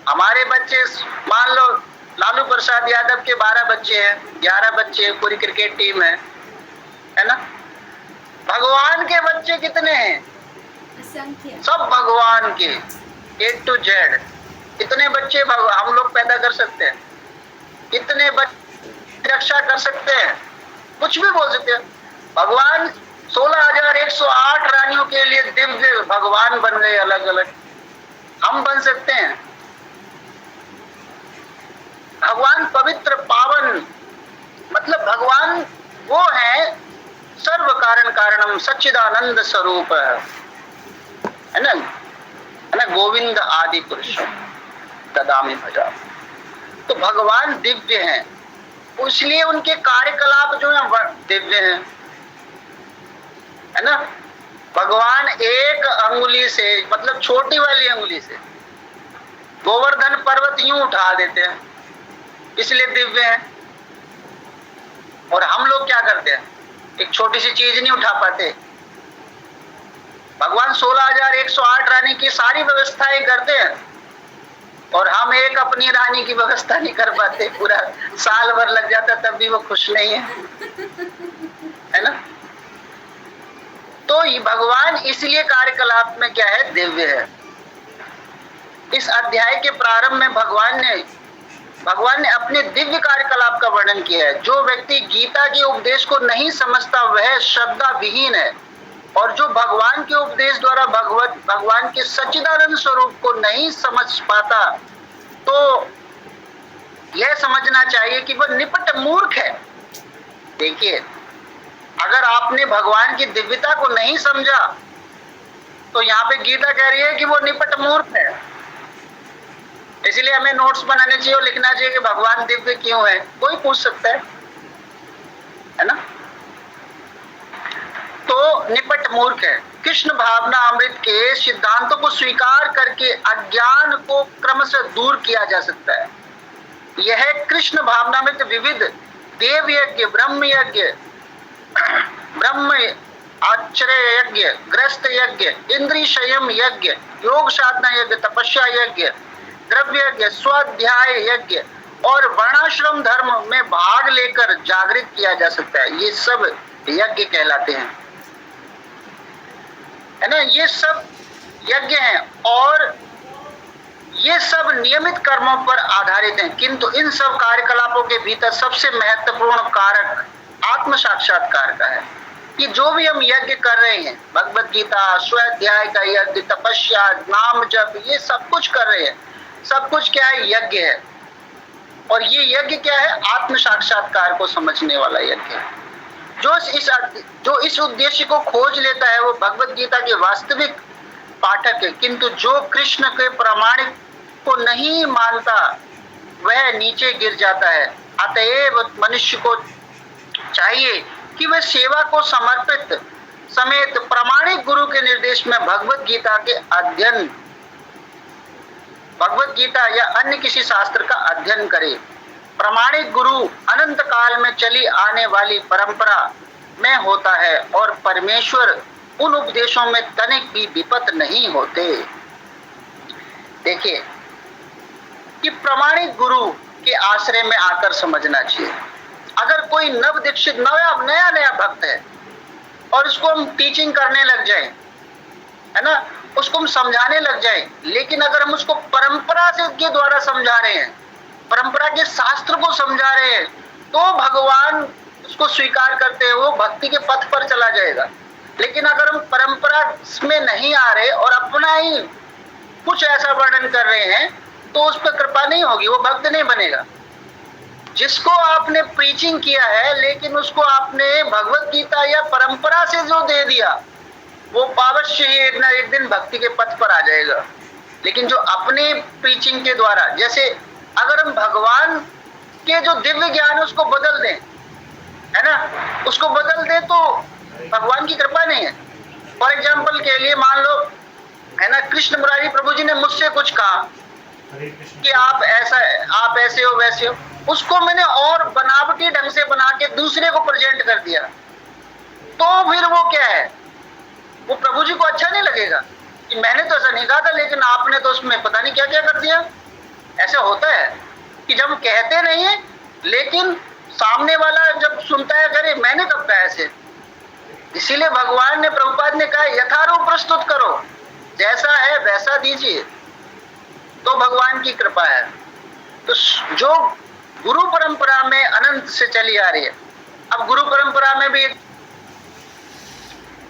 हमारे बच्चे मान लो लालू प्रसाद यादव के 12 बच्चे हैं, 11 बच्चे, पूरी क्रिकेट टीम है ना। भगवान के बच्चे कितने हैं? असंख्य। सब भगवान के A to Z। कितने बच्चे हम लोग पैदा कर सकते हैं? कितने बच्चे रक्षा कर सकते हैं? कुछ भी बोल सकते हैं। भगवान 16,108 रानियों के लिए दिव्य भगवान बन गए अलग अलग। हम बन सकते हैं। भगवान पवित्र पावन, मतलब भगवान वो है सर्व कारण कारणम सच्चिदानंद स्वरूप है ना। गोविंद आदि पुरुष ददामि भजा। तो भगवान दिव्य हैं, इसलिए उनके कार्यकलाप जो है दिव्य हैं, है ना। भगवान एक अंगुली से, मतलब छोटी वाली अंगुली से गोवर्धन पर्वत यूं उठा देते हैं, इसलिए दिव्य हैं। और हम लोग क्या करते हैं? एक छोटी सी चीज नहीं उठा पाते। भगवान 16,108 रानी की सारी व्यवस्थाएं करते हैं और हम एक अपनी रानी की व्यवस्था नहीं कर पाते। पूरा साल भर लग जाता तब भी वो खुश नहीं है ना। तो ये भगवान इसलिए कार्यकलाप में क्या है? दिव्य है। इस अध्याय के प्रारंभ में भगवान ने अपने दिव्य कार्यकलाप का वर्णन किया है। जो व्यक्ति गीता के उपदेश को नहीं समझता वह श्रद्धा विहीन है, और जो भगवान के उपदेश द्वारा भगवान के सच्चिदानंद स्वरूप को नहीं समझ पाता तो यह समझना चाहिए कि वह निपट मूर्ख है। देखिए, अगर आपने भगवान की दिव्यता को नहीं समझा तो यहाँ पे गीता कह रही है कि वो निपट मूर्ख है। इसलिए हमें नोट्स बनाने चाहिए और लिखना चाहिए कि भगवान दिव्य क्यों है। कोई पूछ सकता है है ना। तो निपट मूर्ख है। कृष्ण भावना अमृत के सिद्धांतों को स्वीकार करके अज्ञान को क्रमशः दूर किया जा सकता है। यह कृष्ण भावनामृत विविध देव यज्ञ, ब्रह्म यज्ञ, ब्रह्म आश्चर्य यज्ञ, ग्रस्त यज्ञ, इंद्रिय संयम यज्ञ, योग साधना यज्ञ, तपस्या यज्ञ, द्रव्य यज्ञ, स्वाध्याय यज्ञ और वर्णाश्रम धर्म में भाग लेकर जागृत किया जा सकता है। ये सब यज्ञ कहलाते हैं, है ना। ये सब यज्ञ हैं और ये सब नियमित कर्मों पर आधारित हैं, किंतु इन सब कार्यकलापों के भीतर सबसे महत्वपूर्ण कारक आत्म साक्षात्कार का है। कि जो भी हम यज्ञ कर रहे हैं, भगवत गीता, स्वाध्याय का यज्ञ, तपस्या, नाम जप, ये सब कुछ कर रहे हैं, सब कुछ क्या है? यज्ञ है। और ये यज्ञ क्या है? आत्म साक्षात्कार को समझने वाला यज्ञ है। जो इस उद्देश्य को खोज लेता है वो भगवत गीता के वास्तविक पाठक है, किंतु जो कृष्ण के प्रामाणिक को नहीं मानता वह नीचे गिर जाता है। अतएव मनुष्य को चाहिए कि वह सेवा को समर्पित समेत प्रामाणिक गुरु के निर्देश में भगवत गीता या अन्य किसी शास्त्र का अध्ययन करे। प्रामाणिक गुरु अनंत काल में चली आने वाली परंपरा में होता है और परमेश्वर उन उपदेशों में तनिक भी विपत नहीं होते। देखिए कि प्रामाणिक गुरु के आश्रय में आकर समझना चाहिए। अगर कोई नव दीक्षित नया भक्त है और उसको हम टीचिंग करने लग जाए, है ना, उसको हम समझाने लग जाए, लेकिन अगर हम उसको परंपरा से के द्वारा समझा रहे हैं, परंपरा के शास्त्र को समझा रहे हैं, तो भगवान उसको स्वीकार करते हैं, वो भक्ति के पथ पर चला जाएगा। लेकिन अगर हम परंपरा में नहीं आ रहे और अपना ही कुछ ऐसा वर्णन कर रहे हैं तो उस पर कृपा नहीं होगी, वो भक्त नहीं बनेगा। जिसको आपने प्रीचिंग किया है लेकिन उसको आपने भगवत गीता या परंपरा से जो दे दिया, वो अवश्य ही एक दिन भक्ति के पथ पर आ जाएगा। लेकिन जो अपने प्रीचिंग के द्वारा, जैसे अगर हम भगवान के जो दिव्य ज्ञान उसको बदल दें, है ना, उसको बदल दें तो भगवान की कृपा नहीं है। फॉर एग्जाम्पल के लिए मान लो, है ना, कृष्ण मुरारी प्रभु जी ने मुझसे कुछ कहा कि आप ऐसे हो वैसे हो, उसको मैंने और बनावटी ढंग से बना के दूसरे को प्रेजेंट कर दिया, तो फिर वो क्या है, वो प्रभु जी को अच्छा नहीं लगेगा कि मैंने तो ऐसा नहीं कहा था लेकिन आपने तो उसमें पता नहीं क्या क्या कर दिया। ऐसा होता है कि जब कहते नहीं है लेकिन सामने वाला जब सुनता है, करे मैंने कब कहा ऐसे। इसीलिए भगवान ने, प्रभुपाद ने कहा यथारूप प्रस्तुत करो, जैसा है वैसा दीजिए, तो भगवान की कृपा है। तो जो गुरु परंपरा में अनंत से चली आ रही है, अब गुरु परंपरा में भी एक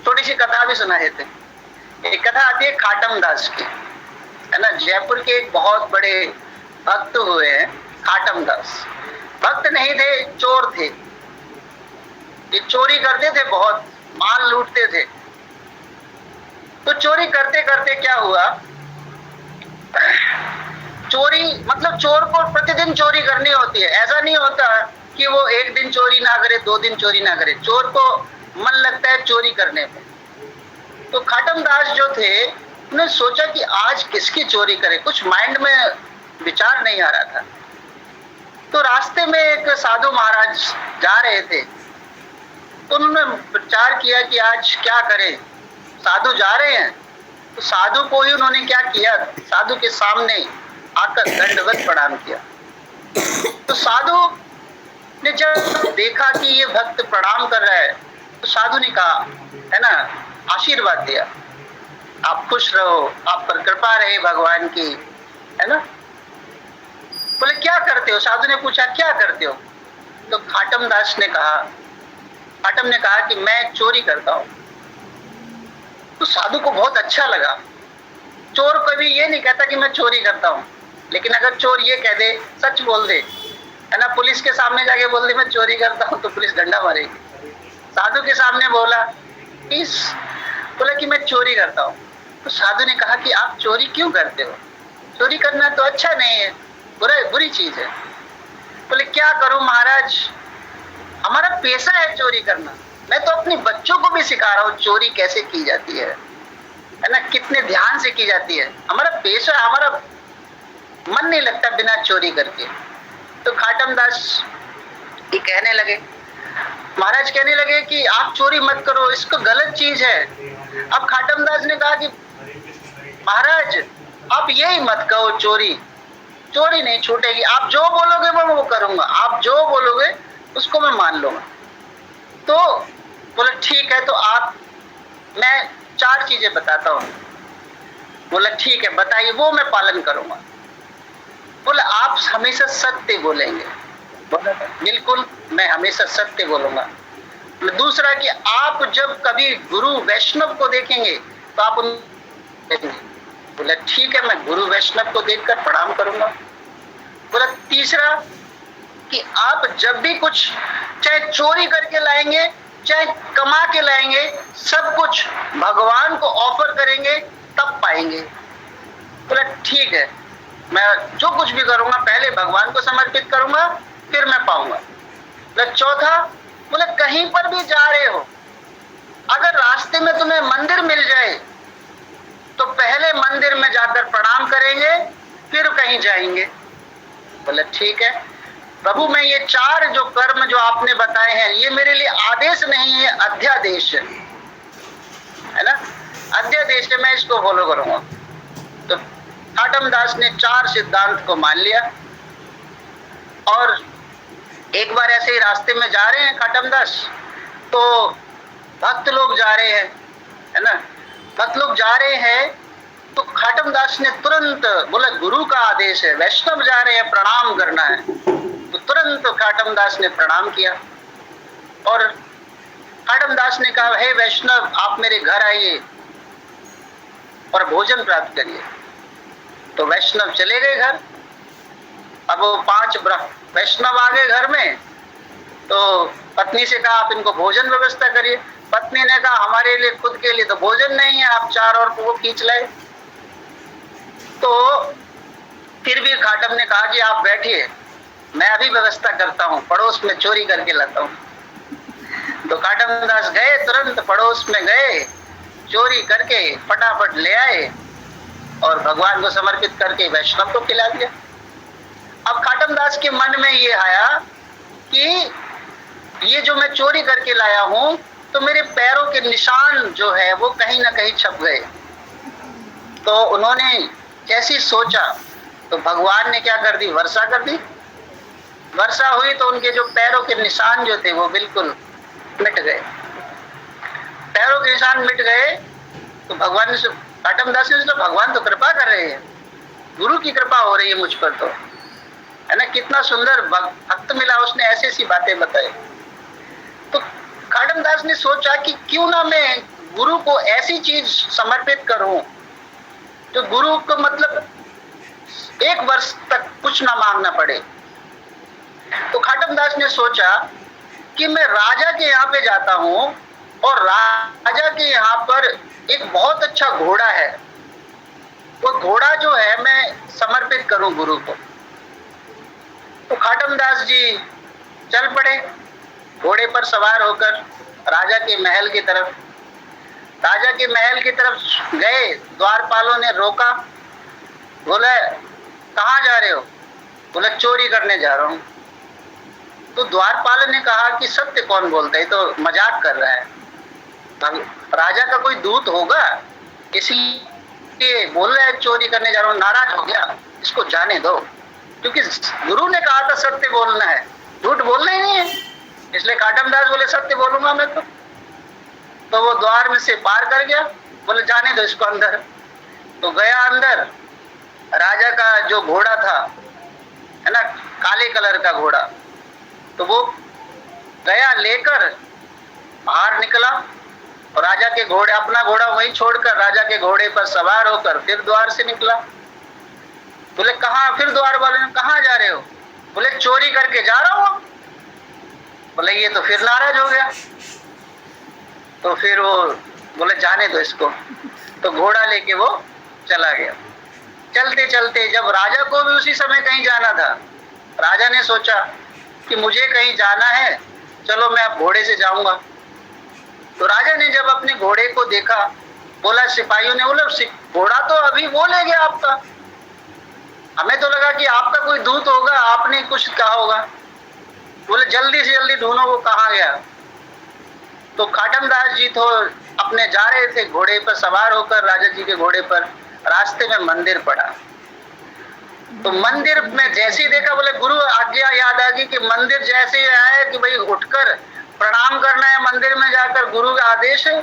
थोड़ी सी कथा भी सुना देते हैं। एक कथा आती है खाटम दास की, है ना। जयपुर के एक बहुत बड़े भक्त हुए हैं खाटम दास। भक्त नहीं थे, चोर थे। ये चोरी करते थे, बहुत माल लूटते थे। तो चोरी करते करते क्या हुआ, चोरी मतलब चोर को प्रतिदिन चोरी करनी होती है। ऐसा नहीं होता कि वो एक दिन चोरी ना करे, 2 दिन चोरी ना करे। चोर को मन लगता है चोरी करने में। तो खाटम दास जो थे, उन्होंने सोचा कि आज किसकी चोरी करे, कुछ माइंड में विचार नहीं आ रहा था। तो रास्ते में एक साधु महाराज जा रहे थे, तो उन्होंने विचार किया कि आज क्या करें, साधु जा रहे हैं। तो साधु को ही उन्होंने क्या किया, साधु के सामने आकर दंडवत प्रणाम किया। तो साधु ने जब देखा कि ये भक्त प्रणाम कर रहा है, तो साधु ने कहा, है ना, आशीर्वाद दिया, आप खुश रहो, आप पर कृपा रहे भगवान की, है ना। बोले क्या करते हो, साधु ने पूछा क्या करते हो। तो खाटम दास ने कहा, खाटम ने कहा कि मैं चोरी करता हूँ। तो साधु को बहुत अच्छा लगा। चोर कभी ये नहीं कहता कि मैं चोरी करता हूँ, लेकिन अगर चोर ये कह दे, सच बोल दे, है ना, पुलिस के सामने जाके बोल दे मैं चोरी करता हूँ, तो पुलिस डंडा मारेगी। साधु के सामने बोला कि मैं चोरी करता हूँ। तो साधु ने कहा कि आप चोरी क्यों करते हो, चोरी करना तो अच्छा नहीं है, बुरी चीज है। बोले क्या करूं महाराज, हमारा पेशा है चोरी करना। मैं तो अपने बच्चों को भी सिखा रहा हूँ चोरी कैसे की जाती है ना, कितने ध्यान से की जाती है। हमारा पेशा, हमारा मन नहीं लगता बिना चोरी करके। तो खाटम दास ये कहने लगे, महाराज कहने लगे कि आप चोरी मत करो, इसको गलत चीज है। अब खाटम दास ने कहा कि महाराज आप यही मत कहो, चोरी चोरी नहीं छूटेगी, आप जो बोलोगे वो करूंगा, आप जो बोलोगे उसको मैं मान लूंगा। तो बोले ठीक है, तो आप, मैं 4 चीजें बताता हूँ। बोला ठीक है बताइए, वो मैं पालन करूंगा। बोला आप हमेशा सत्य बोलेंगे। बोला बिल्कुल मैं हमेशा सत्य बोलूंगा। दूसरा कि आप जब कभी गुरु वैष्णव को देखेंगे तो आप उन, बोला ठीक है मैं गुरु वैष्णव को देखकर प्रणाम करूंगा। बोला तीसरा कि आप जब भी कुछ चाहे चोरी करके लाएंगे चाहे कमा के लाएंगे, सब कुछ भगवान को ऑफर करेंगे तब पाएंगे। बोला ठीक है, मैं जो कुछ भी करूंगा पहले भगवान को समर्पित करूंगा फिर मैं पाऊंगा। बोला चौथा, बोले कहीं पर भी जा रहे हो, अगर रास्ते में तुम्हें मंदिर मिल जाए तो पहले मंदिर में जाकर प्रणाम करेंगे फिर कहीं जाएंगे। बोले ठीक है प्रभु, मैं ये 4 जो कर्म जो आपने बताए हैं ये मेरे लिए आदेश नहीं है, अध्यादेश है ना, अध्यादेश है, मैं इसको फॉलो करूंगा। तो खाटम दास ने 4 सिद्धांत को मान लिया। और एक बार ऐसे ही रास्ते में जा रहे हैं खाटम दास, तो भक्त लोग जा रहे हैं, है ना, भक्त लोग जा रहे हैं, तो खाटम दास ने तुरंत बोला गुरु का आदेश है, वैष्णव जा रहे हैं प्रणाम करना है। तो तुरंत खाटम दास ने प्रणाम किया और खाटम दास ने कहा हे वैष्णव आप मेरे घर आइए और भोजन प्राप्त करिए। तो वैष्णव चले गए घर। अब वो 5 वैष्णव आ गए घर में, तो पत्नी से कहा आप इनको भोजन व्यवस्था करिए। पत्नी ने कहा हमारे लिए खुद के लिए तो भोजन नहीं है, आप 4 और को खींच लाए। तो फिर भी खाटम ने कहा कि आप बैठिए, मैं अभी व्यवस्था करता हूँ, पड़ोस में चोरी करके लाता हूँ। तो खाटम दास गए, तुरंत पड़ोस में गए, चोरी करके फटाफट ले आए और भगवान को समर्पित करके वैष्णव को खिला दिया। अब खाटम दास के मन में ये आया कि ये जो मैं चोरी करके लाया हूं तो मेरे पैरों के निशान जो है वो कहीं ना कहीं छप गए। तो उन्होंने जैसी सोचा तो भगवान ने क्या कर दी, वर्षा कर दी। वर्षा हुई तो उनके जो पैरों के निशान जो थे वो बिल्कुल मिट गए। पैरों के निशान मिट गए तो भगवान ने, खाटम दास ने सोचा भगवान तो कृपा कर रहे हैं, गुरु की कृपा हो रही है मुझ पर, तो है ना, कितना सुंदर भक्त मिला, उसने ऐसी ऐसी बातें बताई। तो खाटम दास ने सोचा कि क्यों ना मैं गुरु को ऐसी चीज समर्पित करूं तो गुरु को मतलब 1 वर्ष तक कुछ ना मांगना पड़े। तो खाटम दास ने सोचा कि मैं राजा के यहाँ पे जाता हूँ और राजा के यहाँ पर एक बहुत अच्छा घोड़ा है, वो घोड़ा जो है मैं समर्पित करूं गुरु को। तो खाटम दास जी चल पड़े घोड़े पर सवार होकर राजा के महल की तरफ। राजा के महल की तरफ गए, द्वारपालों ने रोका, बोले कहाँ जा रहे हो? बोले चोरी करने जा रहा हूँ। तो द्वारपाल ने कहा कि सत्य कौन बोलता है, तो मजाक कर रहा है, राजा का कोई दूत होगा इसलिए बोल रहा है चोरी करने जा रहा हूँ। नाराज हो गया, इसको जाने दो, क्योंकि गुरु ने कहा था सत्य बोलना है, झूठ बोलना ही नहीं है। इसलिए खाटम दास बोले सत्य बोलूंगा मैं तो वो द्वार में से पार कर गया, बोले जाने दो इसको अंदर। तो गया अंदर, राजा का जो घोड़ा था है ना, काले कलर का घोड़ा, तो वो गया लेकर बाहर निकला और राजा के घोड़े, अपना घोड़ा वहीं छोड़कर राजा के घोड़े पर सवार होकर फिर द्वार से निकला। बोले कहाँ? फिर द्वार वाले ने कहाँ जा रहे हो? बोले चोरी करके जा रहा हूँ। बोले ये तो फिर नाराज हो गया। तो फिर वो बोले जाने दो इसको, तो घोड़ा लेके वो चला गया। चलते चलते जब राजा को भी उसी समय कहीं जाना था, राजा ने सोचा कि मुझे कहीं जाना है, चलो मैं अब घोड़े से जाऊंगा। तो राजा ने जब अपने घोड़े को देखा, बोला सिपाहियों ने, बोला घोड़ा तो अभी वो ले गया आपका, हमें तो लगा कि आपका कोई दूत होगा, आपने कुछ कहा होगा। बोले जल्दी से जल्दी ढूंढो वो कहाँ गया। तो खाटम दास जी तो अपने जा रहे थे घोड़े पर सवार होकर, राजा जी के घोड़े पर, रास्ते में मंदिर पड़ा। तो मंदिर में जैसे ही देखा, बोले गुरु आज्ञा याद आ गई कि मंदिर जैसे ही आया कि भाई उठकर प्रणाम करना है मंदिर में जाकर, गुरु का आदेश है।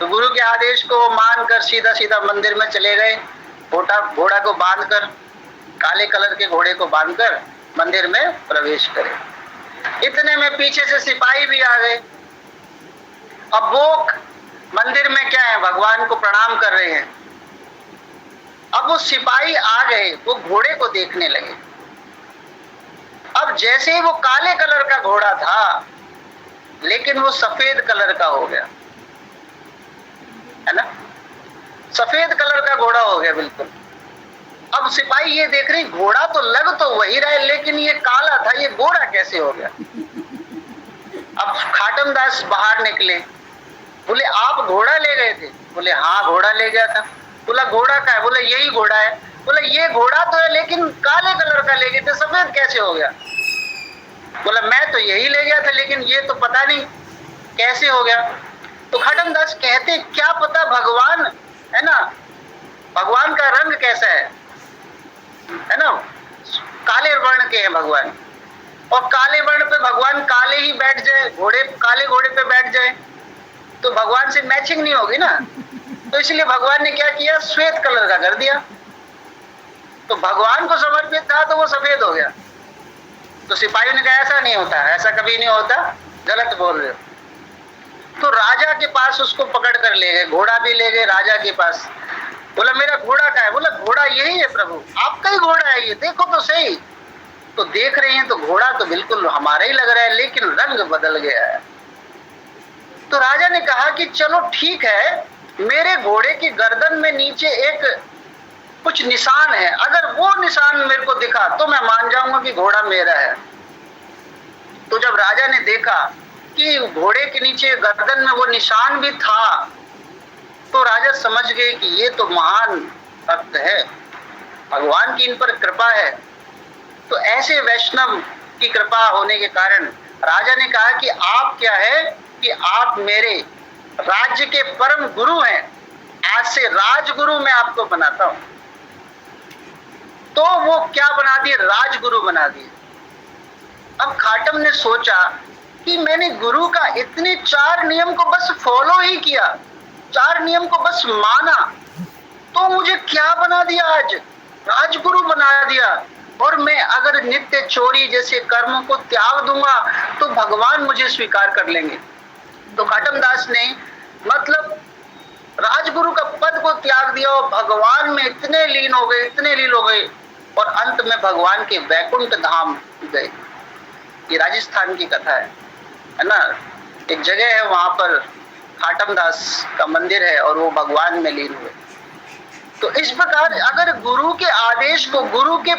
तो गुरु के आदेश को मानकर सीधा सीधा मंदिर में चले गए। घोड़ा को बांधकर, काले कलर के घोड़े को बांधकर मंदिर में प्रवेश करे। इतने में पीछे से सिपाही भी आ गए। अब वो मंदिर में क्या है, भगवान को प्रणाम कर रहे हैं। अब वो सिपाही आ गए, वो घोड़े को देखने लगे। अब जैसे ही वो काले कलर का घोड़ा था, लेकिन वो सफेद कलर का हो गया, है ना, सफेद कलर का घोड़ा हो गया बिल्कुल। अब सिपाही ये देख रही, घोड़ा तो लग तो वही रहा है, लेकिन ये काला था, ये गोरा कैसे हो गया। अब खाटम दास बाहर निकले, बोले आप घोड़ा ले गए थे? बोले हाँ घोड़ा ले गया था। बोला घोड़ा का है? बोले यही घोड़ा है। बोला ये घोड़ा तो है, लेकिन काले कलर का ले गए थे, सफेद कैसे हो गया? बोला मैं तो यही ले गया था, लेकिन ये तो पता नहीं कैसे हो गया। तो खाटम दास कहते क्या पता, भगवान है ना, भगवान का रंग कैसा है ना, काले वर्ण के हैं भगवान, और काले वर्ण पे भगवान काले ही बैठ जाए, काले घोड़े पे बैठ जाए तो भगवान से मैचिंग नहीं होगी ना। तो इसलिए भगवान ने क्या किया, श्वेत कलर का कर दिया। तो भगवान को समर्पित था तो वो सफेद हो गया। तो सिपाहियों ने कहा ऐसा नहीं होता, ऐसा कभी नहीं होता, गलत बोल रहे हो। तो राजा के पास उसको पकड़ कर ले गए, घोड़ा भी ले गए राजा के पास। बोला मेरा घोड़ा का है? बोला घोड़ा यही है प्रभु, आपका ही घोड़ा है ये, देखो तो सही। तो देख रहे हैं तो घोड़ा तो बिल्कुल हमारा ही लग रहा है, लेकिन रंग बदल गया है। तो राजा ने कहा कि चलो ठीक है, मेरे घोड़े की गर्दन में नीचे एक कुछ निशान है, अगर वो निशान मेरे को दिखा तो मैं मान जाऊंगा कि घोड़ा मेरा है। तो जब राजा ने देखा कि घोड़े के नीचे गर्दन में वो निशान भी था, तो राजा समझ गए कि ये तो महान भक्त है, भगवान की इन पर कृपा है। तो ऐसे वैष्णव की कृपा होने के कारण राजा ने कहा कि आप क्या है कि आप मेरे राज्य के परम गुरु हैं, आज से राजगुरु मैं आपको बनाता हूं। तो वो क्या बना दिए, राजगुरु बना दिए। अब खाटम ने सोचा कि मैंने गुरु का इतने 4 नियम को बस फॉलो ही किया, 4 नियम को बस माना, तो मुझे क्या बना दिया, आज राजगुरु बना दिया। और मैं अगर नित्य चोरी जैसे कर्मों को त्याग दूंगा तो भगवान मुझे स्वीकार कर लेंगे। तो खाटम दास ने मतलब राजगुरु का पद को त्याग दिया और भगवान में इतने लीन हो गए, इतने लीन हो गए, और अंत में भगवान के वैकुंठ धाम गए। ये राजस्थान की कथा है ना। एक जगह है, वहां पर खाटम दास का मंदिर है और वो भगवान में लीन हुए। तो इस प्रकार अगर गुरु के आदेश को, गुरु के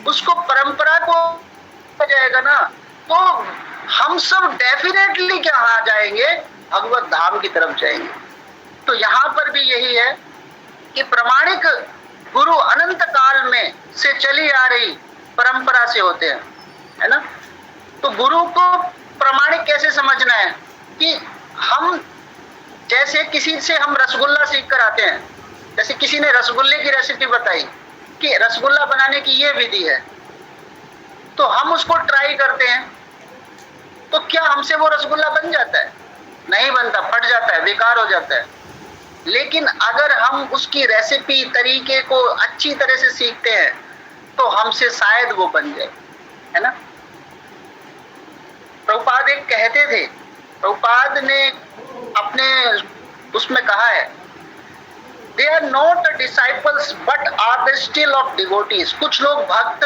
उसको परंपरा को जाएगा ना, तो हम सब डेफिनेटली कहाँ जाएंगे, भगवत धाम की तरफ जाएंगे। तो यहाँ पर भी यही है कि प्रामाणिक गुरु अनंत काल में से चली आ रही परंपरा से होते हैं, है ना। तो गुरु को प्रामाणिक कैसे समझना है कि हम जैसे किसी से हम रसगुल्ला सीख कर आते हैं, जैसे किसी ने रसगुल्ले की रेसिपी बताई कि रसगुल्ला बनाने की ये विधि है, तो हम उसको ट्राई करते हैं, तो क्या हमसे वो रसगुल्ला बन जाता है? नहीं बनता, फट जाता है, बेकार हो जाता है। लेकिन अगर हम उसकी रेसिपी तरीके को अच्छी तरह से सीखते हैं तो हमसे शायद वो बन जाए, है ना। प्रभुपाद एक कहते थे, प्रभुपाद ने अपने उसमें कहा है, they are not disciples but are they still of devotees. कुछ लोग भक्त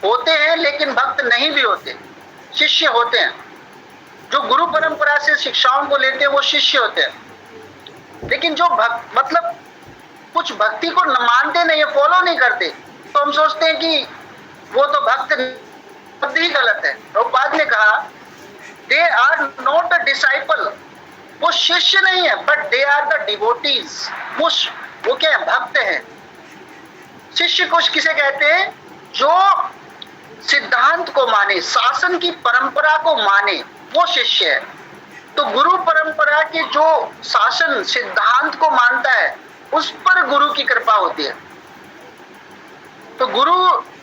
होते हैं लेकिन भक्त नहीं भी होते, शिष्य होते हैं। जो गुरु परंपरा से शिक्षाओं को लेते हैं वो शिष्य होते हैं, लेकिन जो भक्त मतलब कुछ भक्ति को मानते नहीं है, फॉलो नहीं करते, तो हम सोचते हैं कि वो तो भक्त ही गलत है। प्रभुपाद ने कहा they are not a disciple, वो शिष्य नहीं है, but they are the devotees. वो क्या है? भक्त है। शिष्य को किसे कहते हैं? जो सिद्धांत को माने, शासन की परंपरा को माने, वो शिष्य है। तो गुरु परंपरा के जो शासन सिद्धांत को मानता है, उस पर गुरु की कृपा होती है। तो गुरु,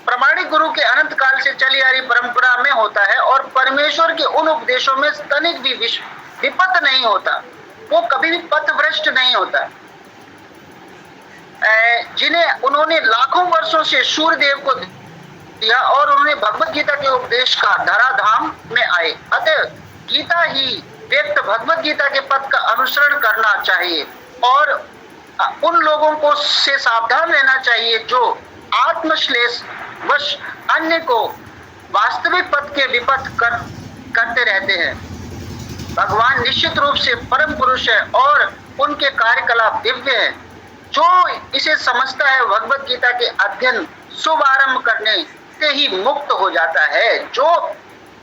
प्रामाणिक गुरु के अनंत काल से चली आ रही परंपरा में होता है, और परमेश्वर के उन उपदेशों में तनिक भी विपत नहीं होता, वो कभी भी पथभ्रष्ट नहीं होता। जिन्हें उन्होंने लाखों वर्षों से सूर्यदेव को दिया और उन्होंने भगवत गीता के उपदेश का धराधाम में आए। अतः गीता ही व्यक्त भगवत गीता के पथ का अनुसरण करना चाहिए, और उन लोगों को से सावधान रहना चाहिए जो आत्मश्लेष वश अन्य को वास्तविक पथ के विपथ करते रहते हैं। भगवान निश्चित रूप से परम पुरुष है और उनके कार्यकलाप दिव्य है। जो इसे समझता है भगवत गीता के अध्ययन शुभारंभ करने से ही मुक्त हो जाता है। जो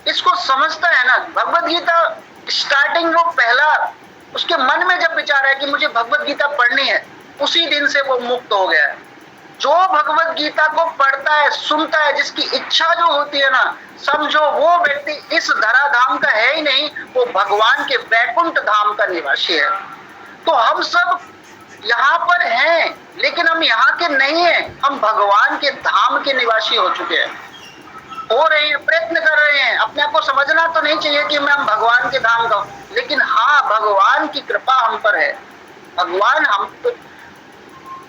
इसको समझता है ना, भगवत गीता स्टार्टिंग में पहला उसके मन में जब विचार है कि मुझे भगवत गीता पढ़नी है, उसी दिन से वो मुक्त हो गया है। जो भगवत गीता को पढ़ता है, सुनता है, जिसकी इच्छा जो होती है ना, समझो वो व्यक्ति इस धराधाम का है ही नहीं, वो भगवान के वैकुंठ धाम का निवासी है। तो हम सब यहाँ पर हैं, लेकिन हम यहाँ के नहीं हैं, हम भगवान के धाम के निवासी हो चुके हैं, हो रहे हैं, प्रयत्न कर रहे हैं। अपने आप को समझना तो नहीं चाहिए कि मैं हम भगवान के धाम का, लेकिन हाँ, भगवान की कृपा हम पर है। भगवान हम तो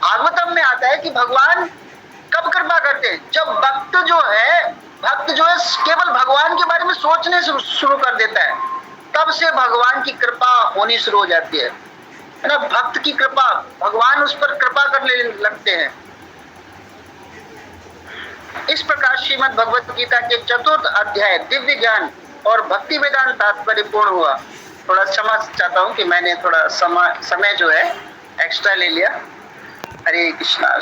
भागवतम में आता है कि भगवान कब कृपा करते हैं? जब भक्त जो है केवल भगवान के बारे में सोचने शुरू कर देता है, तब से भगवान की कृपा होनी शुरू हो जाती है ना। भक्त की कृपा, भगवान उस पर कृपा करने लगते हैं। इस प्रकार श्रीमद् भगवत गीता के 4th अध्याय दिव्य ज्ञान और भक्ति वेदांत तात्पर्य पूर्ण हुआ। थोड़ा क्षमा चाहता हूँ कि मैंने थोड़ा समय जो है एक्स्ट्रा ले लिया। हरे कृष्णा।